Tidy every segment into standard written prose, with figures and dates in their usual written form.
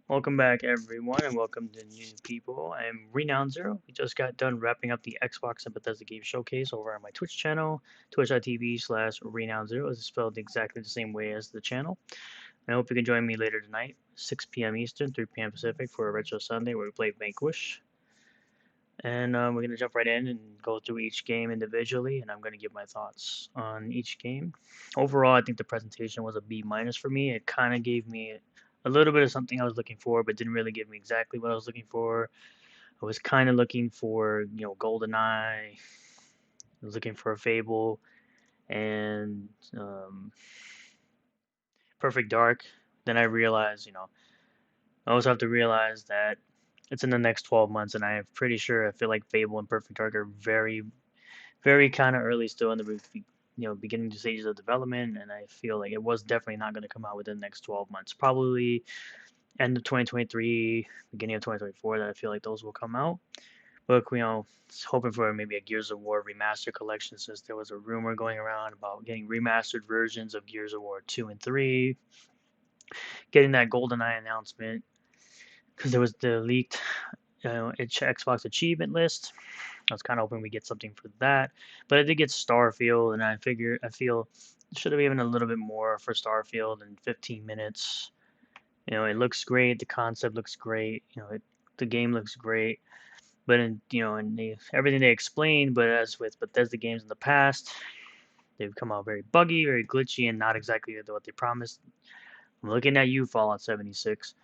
Welcome back, everyone, and welcome to new people. I'm Renown Zero. We just got done wrapping up the Xbox and Bethesda Game Showcase over on my Twitch channel, twitch.tv/Renown Zero. It's spelled exactly the same way as the channel. I hope you can join me later tonight, 6 p.m. Eastern, 3 p.m. Pacific, for a Retro Sunday where we play Vanquish. And we're going to jump right in and go through each game individually, and I'm going to give my thoughts on each game. Overall, I think the presentation was a B minus for me. It kind of gave me a little bit of something I was looking for, but didn't really give me exactly what I was looking for. I was kind of looking for, GoldenEye. I was looking for a Fable and um, Perfect Dark. Then I realized, I also have to realize that it's in the next 12 months, and I'm pretty sure I feel like Fable and Perfect Dark are very, very kind of early still in the beginning stages of development, and I feel like it was definitely not going to come out within the next 12 months. Probably end of 2023, beginning of 2024 that I feel like those will come out. But hoping for maybe a Gears of War remaster collection since there was a rumor going around about getting remastered versions of Gears of War 2 and 3, getting that GoldenEye announcement because there was the leaked Xbox achievement list. I was kind of hoping we get something for that, but I did get Starfield, and I feel should have given a little bit more for Starfield in 15 minutes. It looks great. The concept looks great. The game looks great. But everything they explained, but as with Bethesda games in the past, they've come out very buggy, very glitchy, and not exactly what they promised. I'm looking at you, Fallout 76.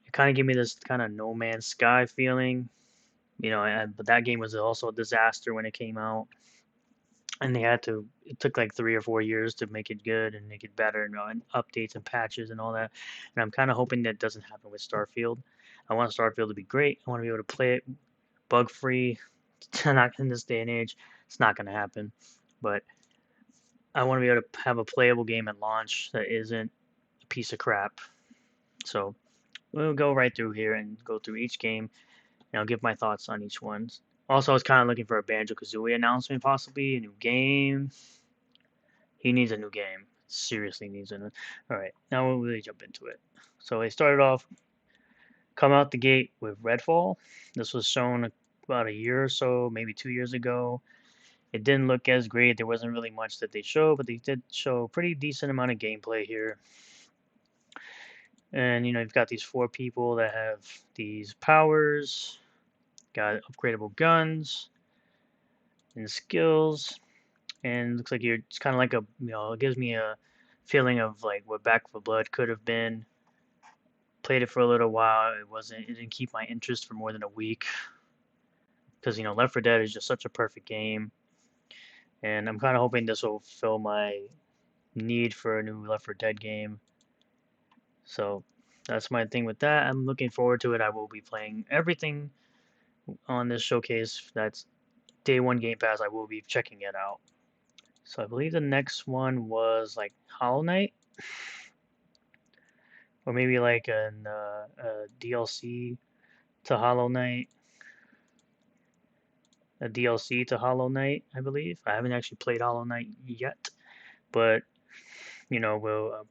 It kind of gave me this kind of No Man's Sky feeling. But that game was also a disaster when it came out, and it took like 3 or 4 years to make it good and make it better, and updates and patches and all that. And I'm kind of hoping that doesn't happen with Starfield. I want Starfield to be great. I want to be able to play it bug free. Not in this day and age, it's not going to happen. But I want to be able to have a playable game at launch that isn't a piece of crap. So we'll go right through here and go through each game, and I'll give my thoughts on each one. Also, I was kind of looking for a Banjo-Kazooie announcement, possibly a new game. He needs a new game. Seriously needs a new. All right, now we'll really jump into it. So they started off, come out the gate with Redfall. This was shown about a year or so, maybe 2 years ago. It didn't look as great. There wasn't really much that they showed, but they did show a pretty decent amount of gameplay here. And you've got these four people that have these powers, got upgradable guns and skills, and it looks like it's kind of like it gives me a feeling of like what Back 4 Blood could have been. Played it for a little while. It didn't keep my interest for more than a week because Left 4 Dead is just such a perfect game, and I'm kind of hoping this will fill my need for a new Left 4 Dead game. So that's my thing with that. I'm looking forward to it. I will be playing everything on this showcase. That's day one Game Pass. I will be checking it out. So I believe the next one was like Hollow Knight, or maybe like a DLC to Hollow Knight. A DLC to Hollow Knight, I believe. I haven't actually played Hollow Knight yet, but we'll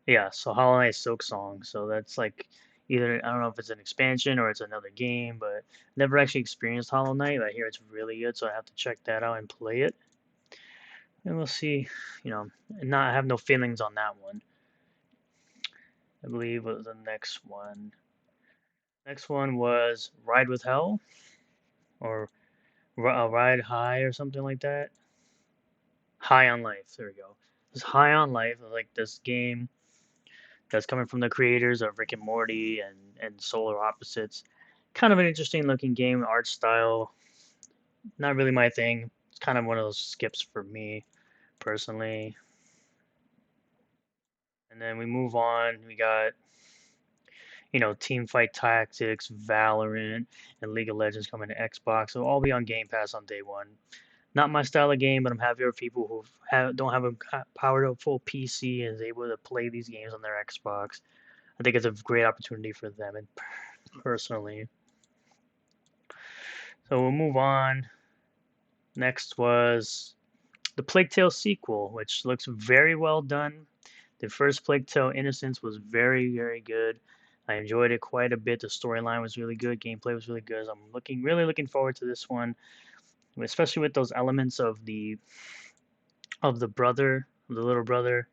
yeah. So Hollow Knight Silk Song. So that's like either I don't know if it's an expansion or it's another game, but never actually experienced Hollow Knight. I hear it's really good, so I have to check that out and play it. And we'll see. I have no feelings on that one. I believe was the next one. Next one was Ride with Hell or Ride High or something like that. High on Life. There we go. This High on Life is like this game that's coming from the creators of Rick and Morty and Solar Opposites. Kind of an interesting looking game, art style. Not really my thing. It's kind of one of those skips for me personally. And then we move on. We got Team Fight Tactics, Valorant, and League of Legends coming to Xbox. So all be on Game Pass on day one. Not my style of game, but I'm happy for people who don't have a powerful PC and is able to play these games on their Xbox. I think it's a great opportunity for them, and personally. So we'll move on. Next was the Plague Tale sequel, which looks very well done. The first Plague Tale Innocence was very, very good. I enjoyed it quite a bit. The storyline was really good. Gameplay was really good. So I'm really looking forward to this one, especially with those elements of the brother, the little brother,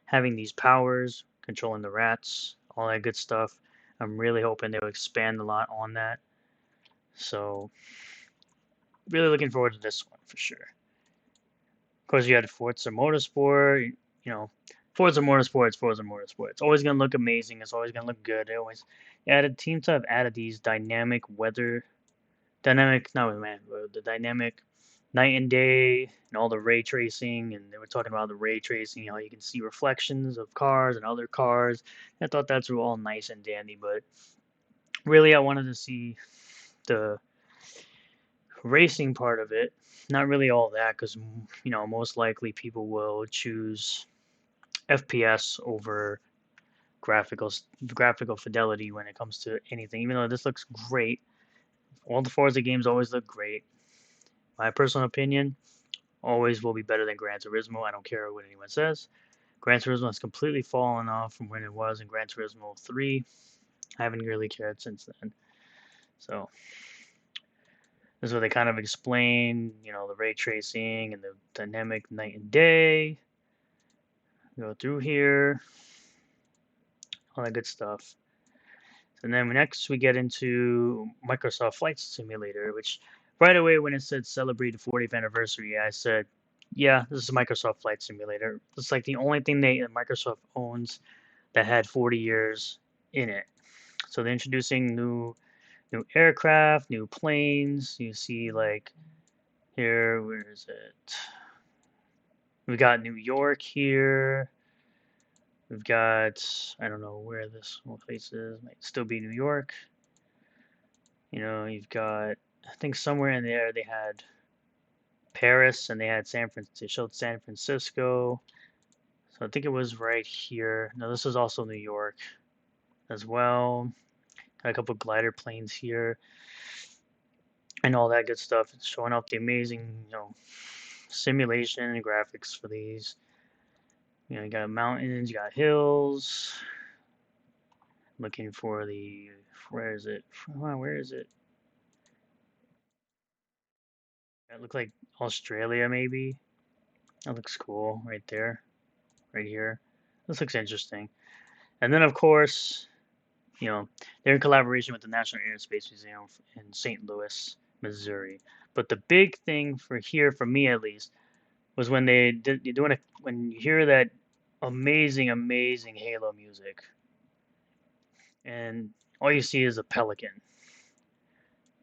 having these powers, controlling the rats, all that good stuff. I'm really hoping they'll expand a lot on that. So really looking forward to this one for sure. Of course, you had Forza Motorsport. You know, Forza Motorsport, Forza Motorsport. It's always gonna look amazing. It's always gonna look good. They always added teams have added these dynamic, not man, the dynamic night and day and all the ray tracing. And they were talking about the ray tracing, how you can see reflections of cars and other cars. I thought that's all nice and dandy, but really, I wanted to see the racing part of it. Not really all that, because most likely people will choose FPS over graphical graphical fidelity when it comes to anything. Even though this looks great, all the Forza games always look great. My personal opinion, always will be better than Gran Turismo. I don't care what anyone says. Gran Turismo has completely fallen off from when it was in Gran Turismo 3. I haven't really cared since then. So this is where they kind of explain, the ray tracing and the dynamic night and day. Go through here, all that good stuff. And then next we get into Microsoft Flight Simulator, which right away when it said celebrate the 40th anniversary, I said, yeah, this is Microsoft Flight Simulator. It's like the only thing Microsoft owns that had 40 years in it. So they're introducing new aircraft, new planes. You see like here, where is it? We got New York here. We've got, I don't know where this place is. Might still be New York. You've got, I think somewhere in there they had Paris and they had San Francisco. They showed San Francisco. So I think it was right here. No, this is also New York as well. Got a couple glider planes here and all that good stuff. It's showing off the amazing, simulation and graphics for these. You got mountains, you got hills. Looking for where is it? Where is it? It looked like Australia, maybe. That looks cool right there, right here. This looks interesting. And then, of course, they're in collaboration with the National Aerospace Museum in St. Louis, Missouri. But the big thing for here, for me at least, was when when you hear that amazing, amazing Halo music, and all you see is a pelican.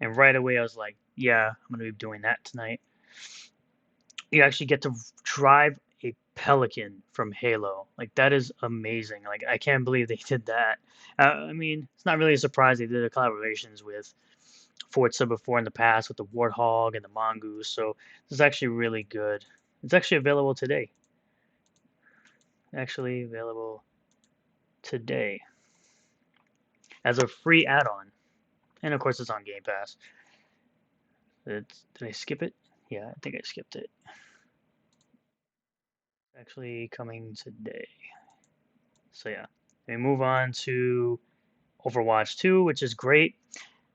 And right away, I was like, yeah, I'm gonna be doing that tonight. You actually get to drive a pelican from Halo. Like that is amazing. Like I can't believe they did that. I mean, it's not really a surprise they did the collaborations with Forza before in the past with the Warthog and the Mongoose. So this is actually really good. It's actually available today. Actually available today as a free add-on, and of course it's on Game Pass. Did I skip it? Yeah, I think I skipped it. Actually coming today. So yeah, we move on to Overwatch 2, which is great.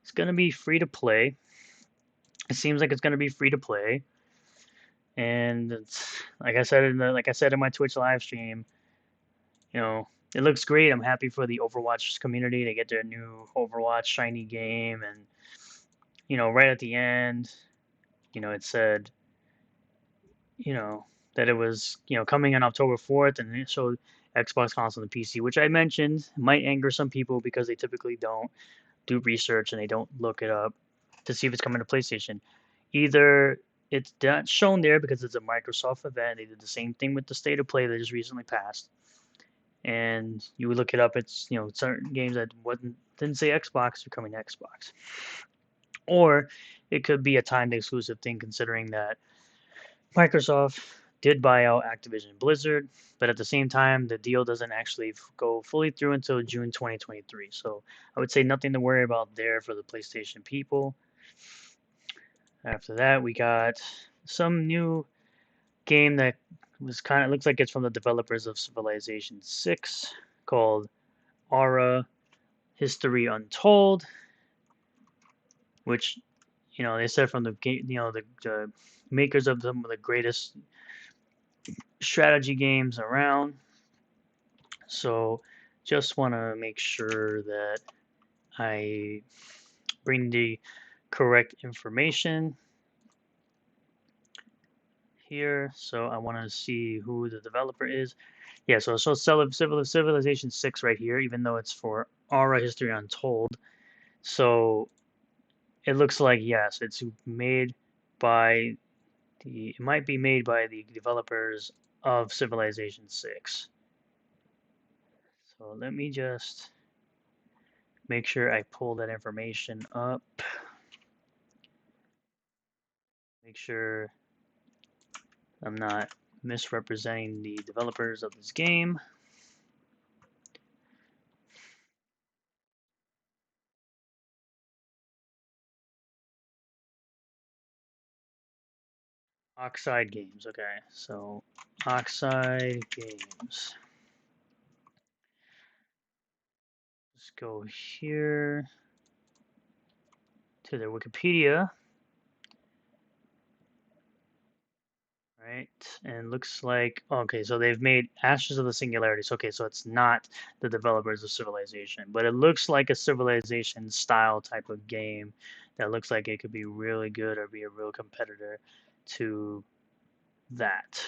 It's gonna be free to play. It seems like it's gonna be free to play, and it's like I said in my Twitch live stream. It looks great. I'm happy for the Overwatch community. They get their new Overwatch shiny game, and right at the end, it said, you know, that it was, coming on October 4th, and it showed Xbox console and PC, which I mentioned might anger some people because they typically don't do research and they don't look it up to see if it's coming to PlayStation. Either it's not shown there because it's a Microsoft event. They did the same thing with the State of Play that just recently passed. And you would look it up. It's certain games that didn't say Xbox are coming to Xbox, or it could be a timed exclusive thing, considering that Microsoft did buy out Activision Blizzard, but at the same time, the deal doesn't actually go fully through until June 2023. So I would say nothing to worry about there for the PlayStation people. After that, we got some new game that looks like it's from the developers of Civilization 6 called Aura. History Untold, which they said from the game, the makers of some of the greatest strategy games around. So just want to make sure that I bring the correct information here. So I want to see who the developer is. Yeah, so Civilization 6 right here, even though it's for Aura History Untold. So it looks like, yes, it's made by it might be made by the developers of Civilization 6. So let me just make sure I pull that information up. Make sure I'm not misrepresenting the developers of this game. Oxide Games, okay, so Oxide Games. Let's go here to their Wikipedia, right? And looks like, okay, so they've made Ashes of the Singularities. Okay, so it's not the developers of Civilization, but it looks like a Civilization style type of game that looks like it could be really good or be a real competitor to that,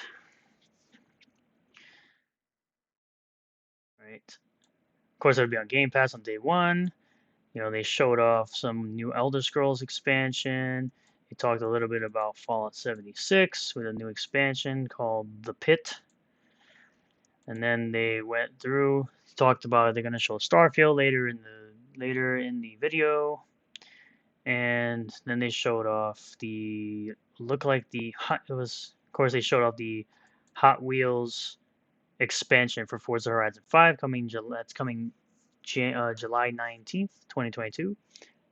right? Of course, it'll be on Game Pass on day one. They showed off some new Elder Scrolls expansion. They talked a little bit about Fallout 76 with a new expansion called The Pit. And then they went through, talked about they're going to show Starfield later in the video. And then they showed off the look like the hot it was of course they showed off the Hot Wheels expansion for Forza Horizon 5 coming July 19th, 2022.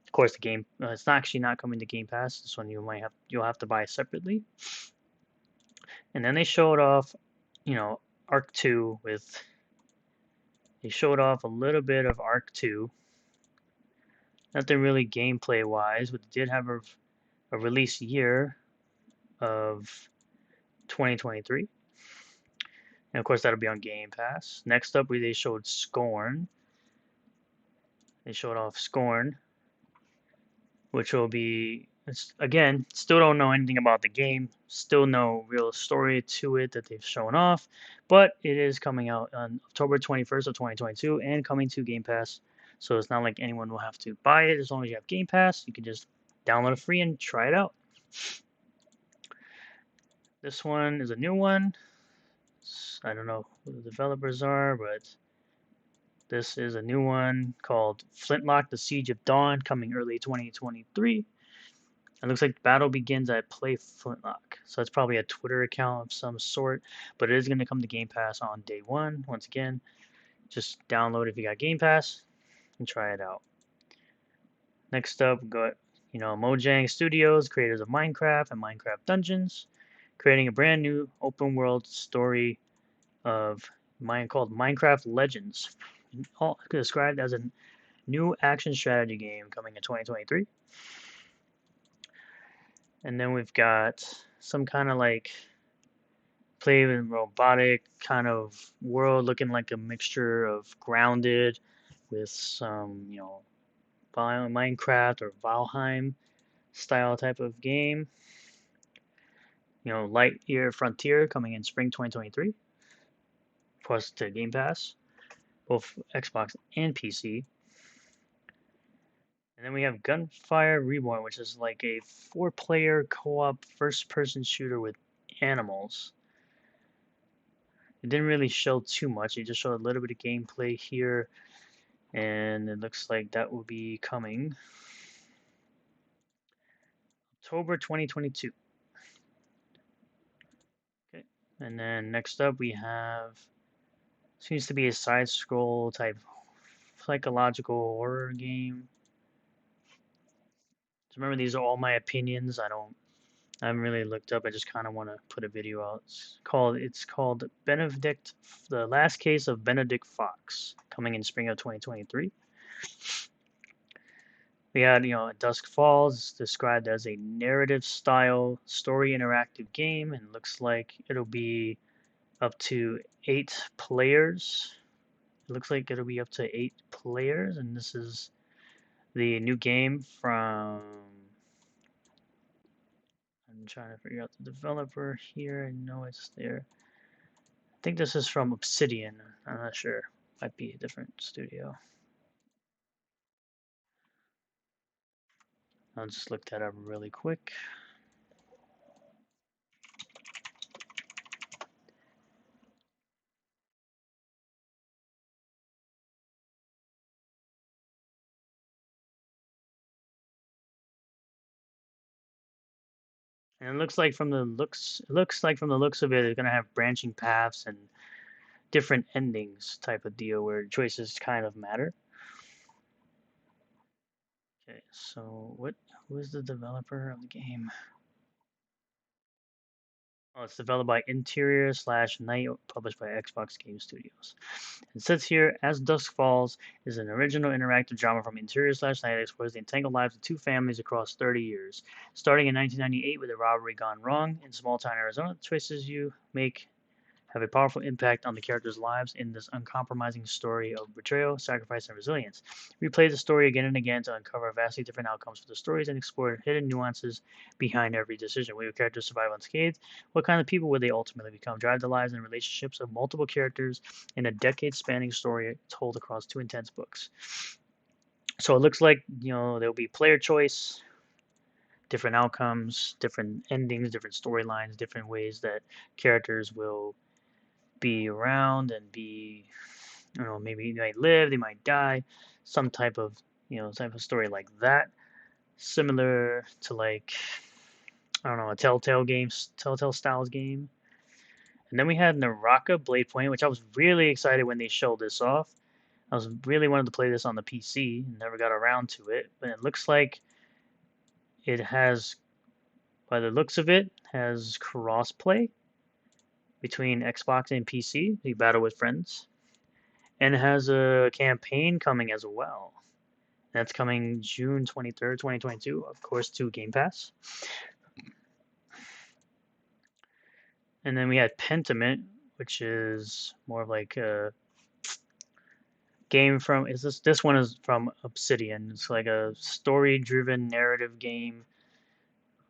Of course, the game it's not actually not coming to Game Pass. This one you'll have to buy separately. And then they showed off, Arc 2 with they showed off a little bit of Arc 2. Nothing really gameplay wise, but they did have a release year of 2023. And of course that'll be on Game Pass. Next up they showed Scorn. They showed off Scorn, which will be again, still don't know anything about the game, still no real story to it that they've shown off, but it is coming out on October 21st of 2022 and coming to Game Pass. So it's not like anyone will have to buy it. As long as you have Game Pass, you can just download it free and try it out. This one is a new one. I don't know who the developers are, but this is a new one called Flintlock: The Siege of Dawn, coming early 2023. It looks like battle begins at Play Flintlock. So that's probably a Twitter account of some sort, but it is going to come to Game Pass on day one. Once again, just download if you got Game Pass and try it out. Next up, we got Mojang Studios, creators of Minecraft and Minecraft Dungeons, creating a brand new open world story of mine called Minecraft Legends, described as a new action strategy game coming in 2023. And then we've got some kind of like play in robotic kind of world, looking like a mixture of Grounded with some, Minecraft or Valheim style type of game. Lightyear Frontier coming in spring 2023, plus to Game Pass, both Xbox and PC. And then we have Gunfire Reborn, which is like a 4-player co-op first-person shooter with animals. It didn't really show too much. It just showed a little bit of gameplay here, and it looks like that will be coming October 2022. Okay, and then next up we have seems to be a side-scroll type psychological horror game. So remember, these are all my opinions. I haven't really looked up. I just kind of want to put a video out. It's called Benedict, The Last Case of Benedict Fox, coming in spring of 2023. We had, Dusk Falls described as a narrative style story interactive game, and looks like it'll be up to 8 players. It looks like it'll be up to 8 players, and this is the new game from. I'm trying to figure out the developer here. I know it's there. I think this is from Obsidian. I'm not sure. Might be a different studio. I'll just look that up really quick. And it looks like from the looks of it, it's gonna have branching paths and different endings type of deal where choices kind of matter. Okay, so who is the developer of the game? Oh, it's developed by Interior slash Night, published by Xbox Game Studios. It says here, As Dusk Falls is an original interactive drama from Interior slash Night that explores the entangled lives of two families across 30 years. Starting in 1998 with a robbery gone wrong in small town Arizona, the choices you make have a powerful impact on the characters' lives in this uncompromising story of betrayal, sacrifice, and resilience. Replay the story again and again to uncover vastly different outcomes for the stories and explore hidden nuances behind every decision. Will your characters survive unscathed? What kind of people will they ultimately become? Drive the lives and relationships of multiple characters in a decade-spanning story told across 2 intense books. So it looks like, there'll be player choice, different outcomes, different endings, different storylines, different ways that characters will be around and be, I don't know, maybe they might live, they might die, some type of story like that, similar to like, I don't know, a Telltale Styles game. And then we had Naraka Blade Point, which I was really excited when they showed this off. I was really wanted to play this on the PC, never got around to it, but it looks like it has, by the looks of it, has crossplay between Xbox and PC. You battle with friends, and it has a campaign coming as well. That's coming June 23rd, 2022, of course, to Game Pass. And then we had Pentiment, which is more of like a game from. Is this one is from Obsidian? It's like a story-driven narrative game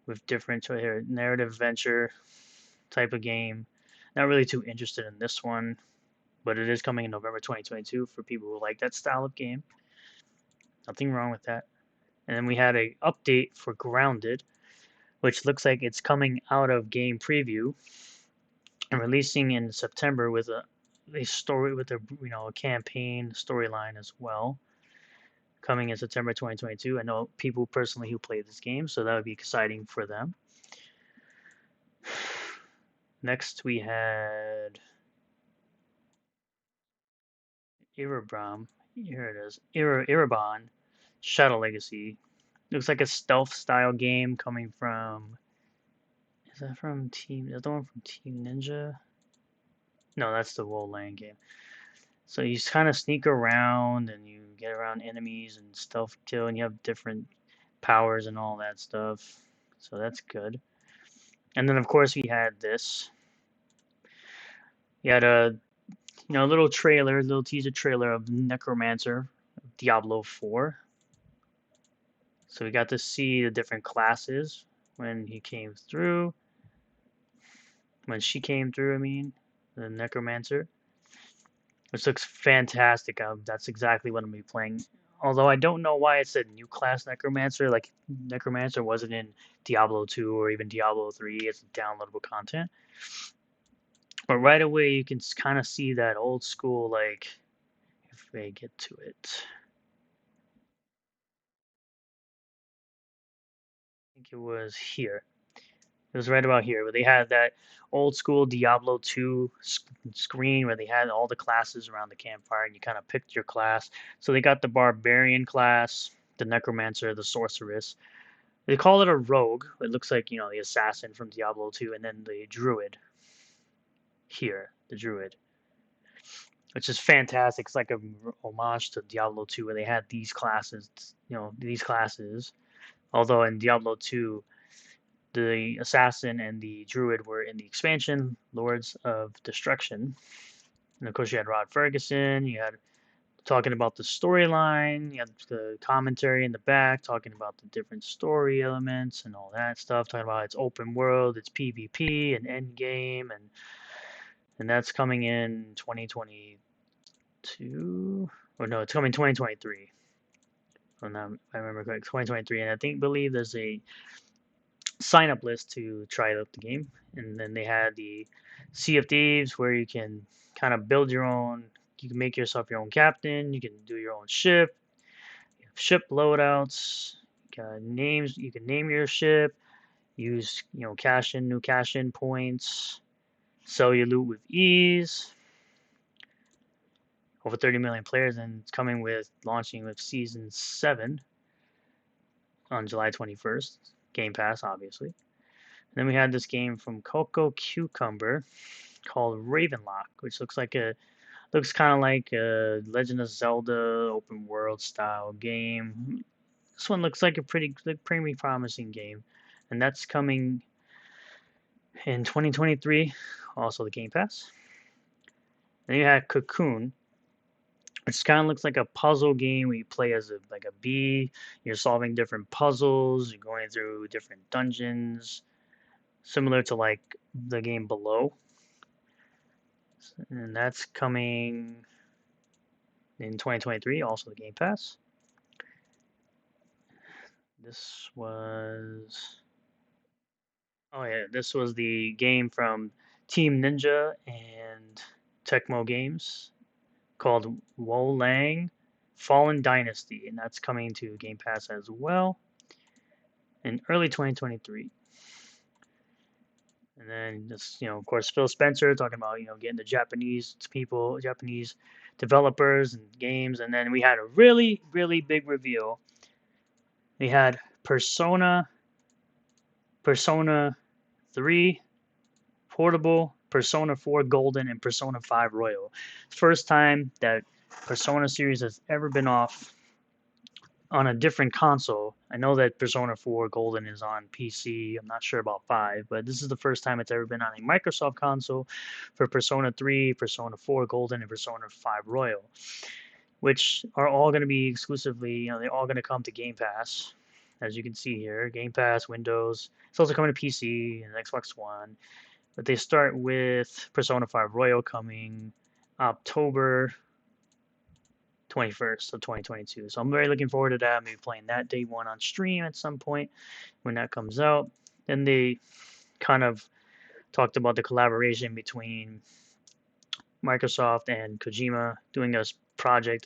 with different here narrative adventure type of game. Not really too interested in this one, but it is coming in November 2022 for people who like that style of game. Nothing wrong with that. And then we had a update for Grounded, which looks like it's coming out of game preview and releasing in September with a story with a campaign storyline as well, coming in September 2022. I know people personally who played this game, so that would be exciting for them. Next we had Irabram. Here it is. Irabon Shadow Legacy. Looks like a stealth style game coming from. Is that from Team? Is that the one from Team Ninja? No, that's the Woland game. So you kind of sneak around and you get around enemies and stealth kill, and you have different powers and all that stuff. So that's good. And then of course we had this. We had a little trailer, little teaser trailer of Necromancer, Diablo 4. So we got to see the different classes when he came through. When she came through, I mean, the Necromancer, which looks fantastic. That's exactly what I'm gonna be playing. Although I don't know why it said new class Necromancer. Like Necromancer wasn't in Diablo 2 or even Diablo 3. It's downloadable content. But right away you can kind of see that old school, like, if they get to it. I think it was here. It was right about here where they had that old school Diablo 2 screen where they had all the classes around the campfire and you kind of picked your class. So they got the barbarian class, the necromancer, the sorceress. They call it a rogue. It looks like, the assassin from Diablo 2, and then the druid here, the druid. which is fantastic. It's like a homage to Diablo 2, where they had these classes, these classes. Although in Diablo 2, the assassin and the druid were in the expansion, Lords of Destruction. And of course, you had Rod Ferguson. You had talking about the storyline. You had the commentary in the back talking about the different story elements and all that stuff. Talking about its open world, its PvP and end game, and that's coming in 2022. Or no, it's coming 2023. Oh, no, I remember correct, 2023. And I believe there's a sign up list to try out the game. And then they had the Sea of Thieves, where you can kind of build your own. You can make yourself your own captain. You can do your own ship loadouts, names. You can name your ship. Use new cash in points. Sell your loot with ease. Over 30 million players, and it's launching with Season 7 on July 21st. Game Pass, obviously. And then we had this game from Coco Cucumber called Ravenlock, which looks kind of like a Legend of Zelda open world style game. This one looks like a pretty promising game, and that's coming in 2023. Also, the Game Pass. Then you had Cocoon. It kind of looks like a puzzle game where you play as a bee. You're solving different puzzles. You're going through different dungeons, similar to like the game Below. And that's coming in 2023. Also, the Game Pass. This was this was the game from Team Ninja and Tecmo Games called Wolang Fallen Dynasty, and that's coming to Game Pass as well in early 2023. And then this, of course, Phil Spencer talking about, getting the Japanese developers and games. And then we had a really, really big reveal. We had Persona 3 Portable, Persona 4 Golden, and Persona 5 Royal. First time that Persona series has ever been off on a different console. I know that Persona 4 Golden is on PC. I'm not sure about 5, but this is the first time it's ever been on a Microsoft console for Persona 3, Persona 4 Golden, and Persona 5 Royal, which are all going to be exclusively, they're all going to come to Game Pass. As you can see here, Game Pass, Windows. It's also coming to PC and Xbox One. But they start with Persona 5 Royal coming October 21st of 2022. So I'm very looking forward to that. Maybe playing that day one on stream at some point when that comes out. Then they kind of talked about the collaboration between Microsoft and Kojima doing a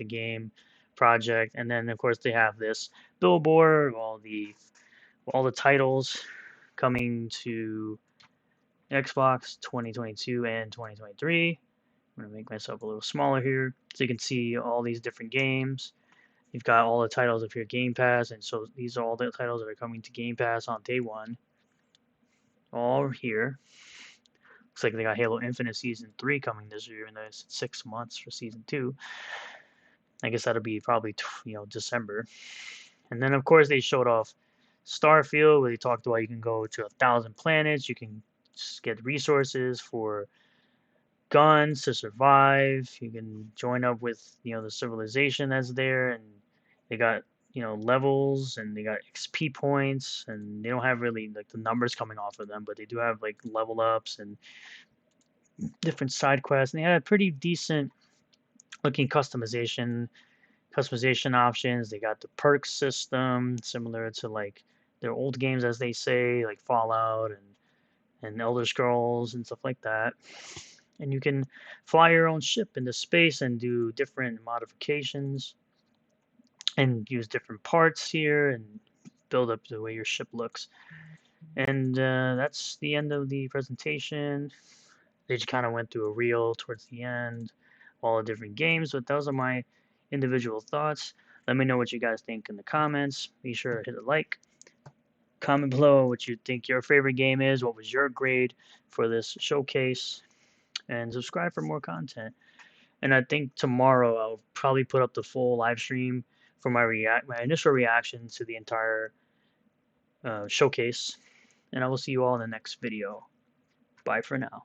game project, and then of course they have this billboard, all the titles coming to Xbox 2022 and 2023. I'm going to make myself a little smaller here so you can see all these different games. You've got all the titles of your Game Pass, and so these are all the titles that are coming to Game Pass on day one. All here. Looks like they got Halo Infinite Season 3 coming this year, and there's 6 months for Season 2. I guess that'll be probably, December. And then, of course, they showed off Starfield, where they talked about you can go to 1,000 planets, you can just get resources for guns to survive, you can join up with, the civilization that's there, and they got, levels, and they got XP points, and they don't have really, like, the numbers coming off of them, but they do have, like, level ups and different side quests, and they had a pretty decent looking customization options. They got the perk system similar to like their old games, as they say, like Fallout and Elder Scrolls and stuff like that. And you can fly your own ship into space and do different modifications and use different parts here and build up the way your ship looks. And that's the end of the presentation. They just kind of went through a reel towards the end, all the different games, but those are my individual thoughts. Let me know what you guys think in the comments. Be sure to hit a like. Comment below what you think your favorite game is. What was your grade for this showcase? And subscribe for more content. And I think tomorrow I'll probably put up the full live stream for my initial reaction to the entire showcase. And I will see you all in the next video. Bye for now.